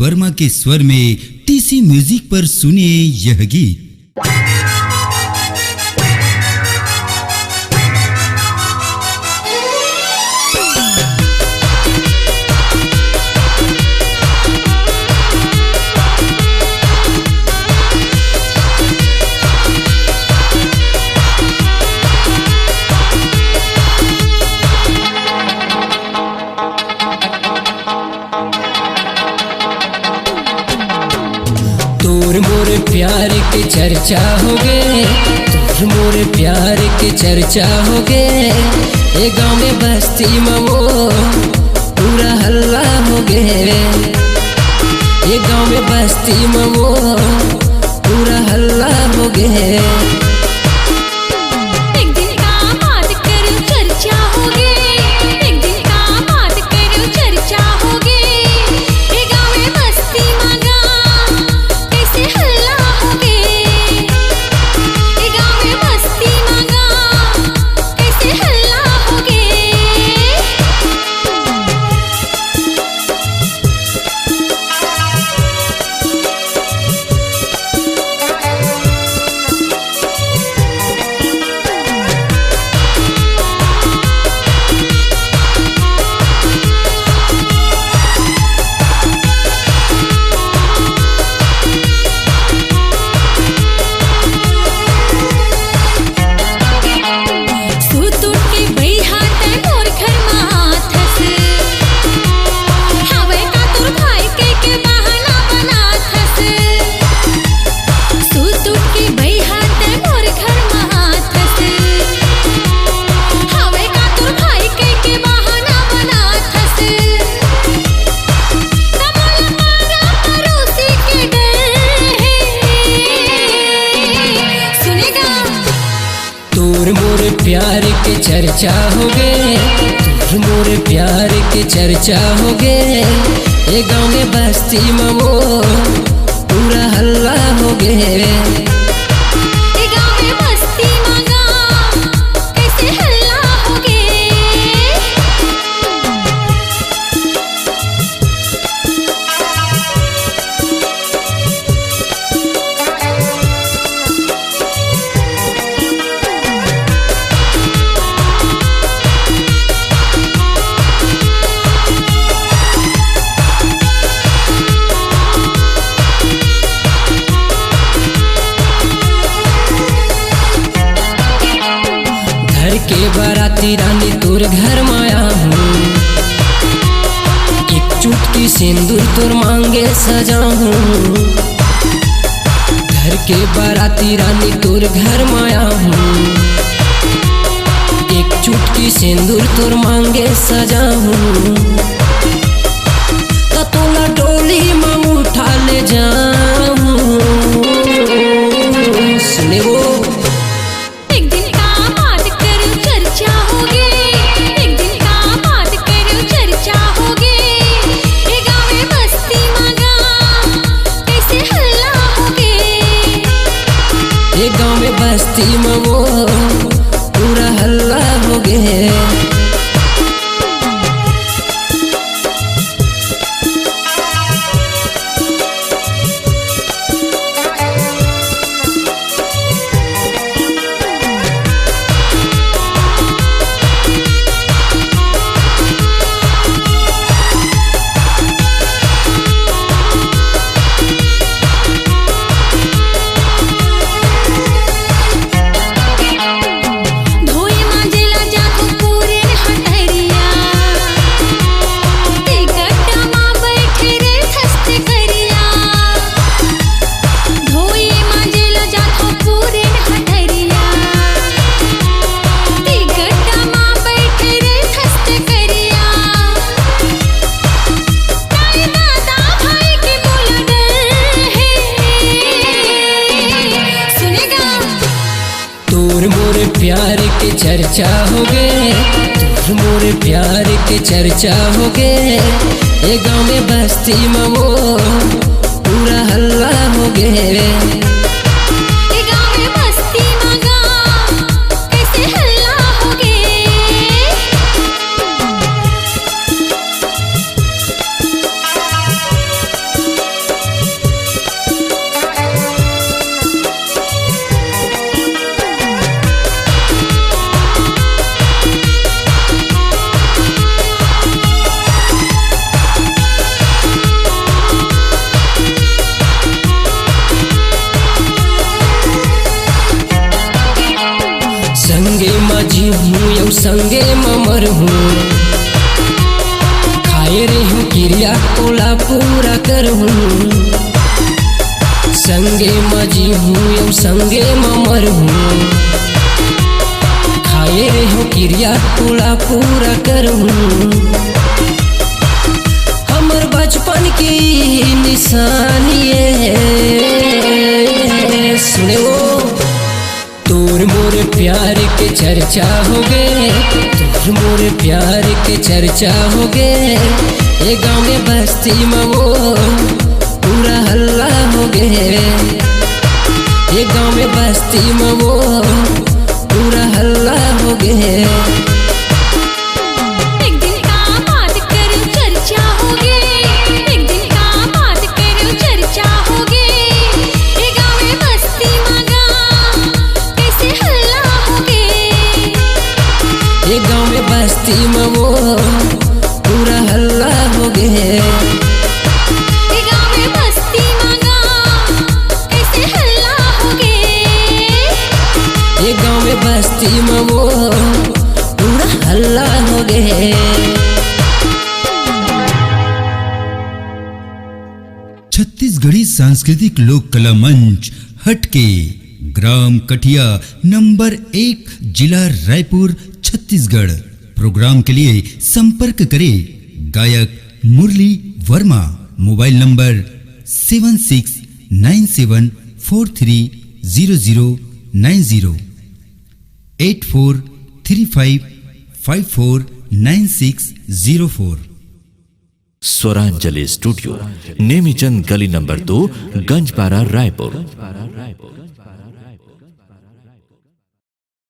वर्मा के स्वर में टीसी म्यूजिक पर सुनिए यह गीत। तोर मोर प्यार के चर्चा हो गे, तोर मोर प्यार के चर्चा हो गे। ये गाँव में बस्ती में वो पूरा हल्ला हो गे। ये गाँव में बस्ती में वो पूरा हल्ला हो गे। तोर मोर प्यार के चर्चा हो गे, तोर मोर प्यार के चर्चा हो गे। ये गाँव में बस्ती में वो पूरा हल्ला हो गे। घर के बाराती रानी तोर घर माया हूँ, एक चुटकी सिंदूर तोर मांगे सजा हूँ। घर के बाराती रानी तोर घर माया हूँ, एक चुटकी सिंदूर तोर मांगे सजा हूँ। तो तोला डोली में उठा ले जाऊँ। सुने वो गाँव में बस्ती में वो पूरा हल्ला हो गे। तोर मोर प्यार के चर्चा हो गे, तोर मोर प्यार के चर्चा हो गे। ये गाँव में बस्ती में वो पूरा हल्ला हो गे। माझी हूँ यौ संगे ममर हूँ खाए रे हूँ क्रिया ओला पूरा कर हूँ संगे माझी हूँ यौ संगे ममर हूँ खाए रे हूँ क्रिया ओला पूरा कर हूँ हमर बचपन की निशानी सुने वो तोर मोर प्यार के चर्चा हो गए तोर मोर प्यार के चर्चा हो गए ये गाँव में बस्ती में वो पूरा हल्ला हो गए ये गाँव में बस्ती में वो पूरा हल्ला हो गए बस्ती में वो पूरा हल्ला हो गए गाँव में बस्ती मांगा कैसे हल्ला हो गए ये गाँव में बस्ती में वो पूरा हल्ला हो गए। छत्तीसगढ़ी सांस्कृतिक लोक कला मंच हटके ग्राम कटिया नंबर 1 जिला रायपुर छत्तीसगढ़। प्रोग्राम के लिए संपर्क करें गायक Murli Verma. Mobile number 7697430090 8435549604। Swaranjali studio Nemichand गली नंबर 2 गंजपारा रायपुर।